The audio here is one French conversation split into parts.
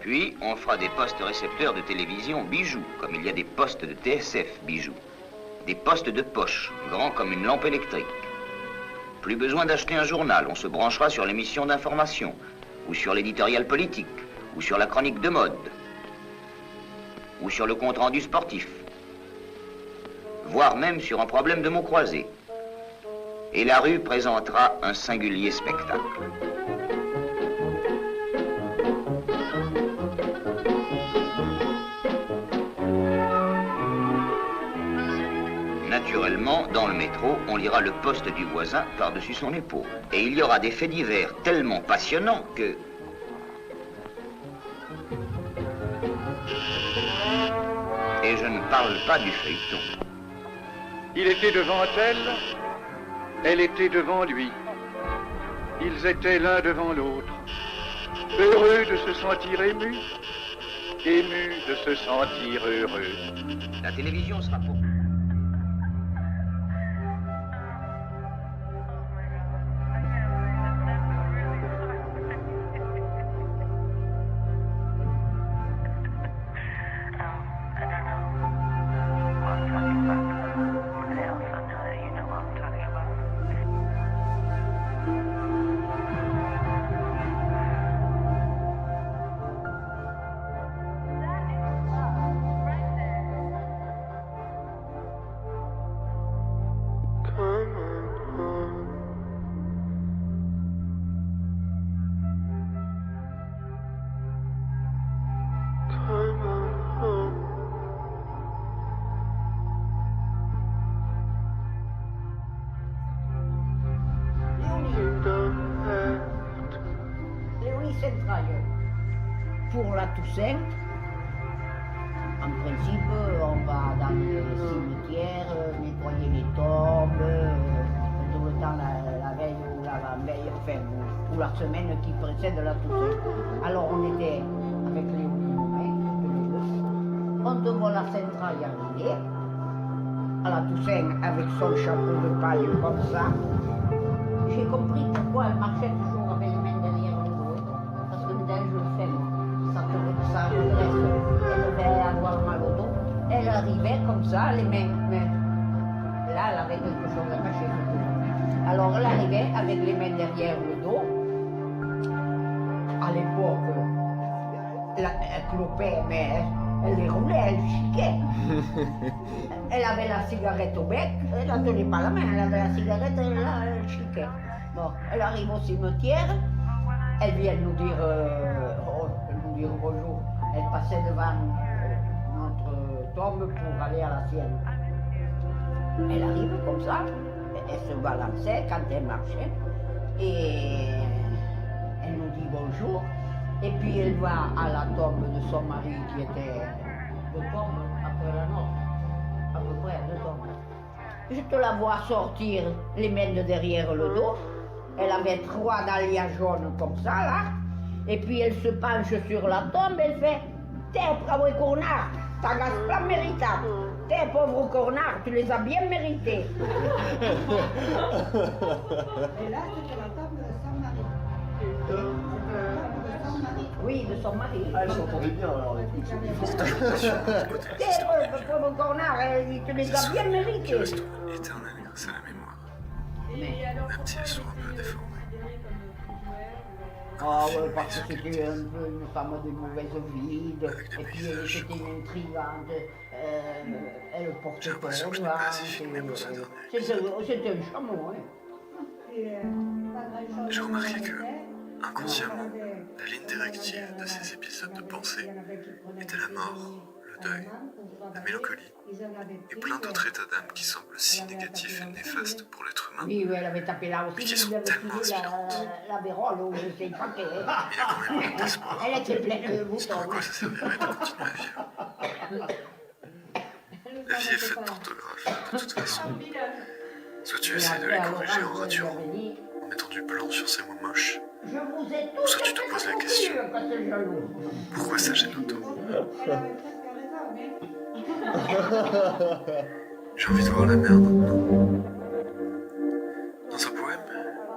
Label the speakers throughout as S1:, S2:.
S1: Puis, on fera des postes récepteurs de télévision bijoux, comme il y a des postes de TSF bijoux. Des postes de poche, grands comme une lampe électrique. Plus besoin d'acheter un journal, on se branchera sur l'émission d'information, ou sur l'éditorial politique, ou sur la chronique de mode, ou sur le compte-rendu sportif, voire même sur un problème de mots croisés. Et la rue présentera un singulier spectacle. Naturellement, dans le métro, on lira le poste du voisin par-dessus son épaule. Et il y aura des faits divers tellement passionnants que... Et je ne parle pas du feuilleton.
S2: Il était devant elle était devant lui. Ils étaient l'un devant l'autre, heureux de se sentir émus, émus de se sentir heureux.
S1: La télévision sera pour...
S3: Pour la Toussaint, en principe, on va dans le cimetière, nettoyer les tombes, tout le temps la veille ou l'avant-veille, enfin, ou la semaine qui précède la Toussaint. Alors on était avec les on devant la Sainte-Raille arriver, à la Toussaint avec son chapeau de paille comme ça. J'ai compris pourquoi elle marchait toujours avec les mains derrière le dos, parce que dès je le fais, ça redresse, elle devait avoir mal au dos. Elle arrivait comme ça, les mains, là elle avait quelque chose à cacher. Alors elle arrivait avec les mains derrière le dos. À l'époque, elle clopait, mais elle les roulait, elle chiquait. Elle avait la cigarette au bec, elle ne tenait pas la main, elle avait la cigarette, elle chiquait. Bon, elle arrive au cimetière, elle vient nous dire bonjour. Elle passait devant notre tombe pour aller à la sienne. Elle arrive comme ça, elle se balançait quand elle marchait, et elle nous dit bonjour. Et puis elle va à la tombe de son mari qui était de tombe après la nôtre, à peu près de tombe. Je te la vois sortir les mains de derrière le dos. Elle avait 3 dahlias jaunes comme ça là. Et puis elle se penche sur la tombe, elle fait « T'es pauvre cornard, t'as pas mérité. T'es pauvre cornard, tu les as bien mérités. »
S4: Et là, c'était la tombe de son mari.
S3: Oui, de son mari.
S5: Ah, elle s'entendait bien alors, les petites.
S3: T'es pauvre cornard, tu les as bien mérités.
S6: Éternel grâce à la mémoire, même si elles sont un peu déformées.
S3: Ah ouais, parce que c'était un peu une femme de mauvaise vie, et puis elle était une intrigante, elle portait pour noir, c'était un chameau, hein.
S6: J'ai remarqué que, inconsciemment, la ligne directive de ces épisodes de pensée était la mort, le deuil, la mélancolie et plein d'autres états d'âme qui semblent si négatifs et néfastes pour l'être humain,
S3: oui, elle avait tapé là aussi,
S6: mais qui sont tellement inspirantes.
S3: la vérole, ou je sais pas quelle.
S6: Il y a quand même d'espoir.
S3: Elle était pleine de boutons.
S6: Sinon, à quoi ça servirait de continuer à vivre? La vie est faite d'orthographe, de toute façon. Soit tu essaies de les corriger en raturant, en mettant du blanc sur ces mots moches, ou soit tu te poses la question, pourquoi ça gêne autant? J'ai envie de voir la merde, non? Dans un poème,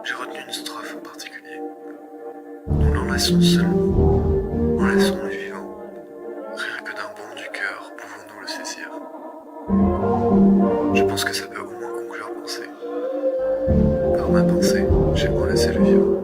S6: j'ai retenu une strophe en particulier. Nous l'enlaçons seulement, en laissant le vivre. pluvieux.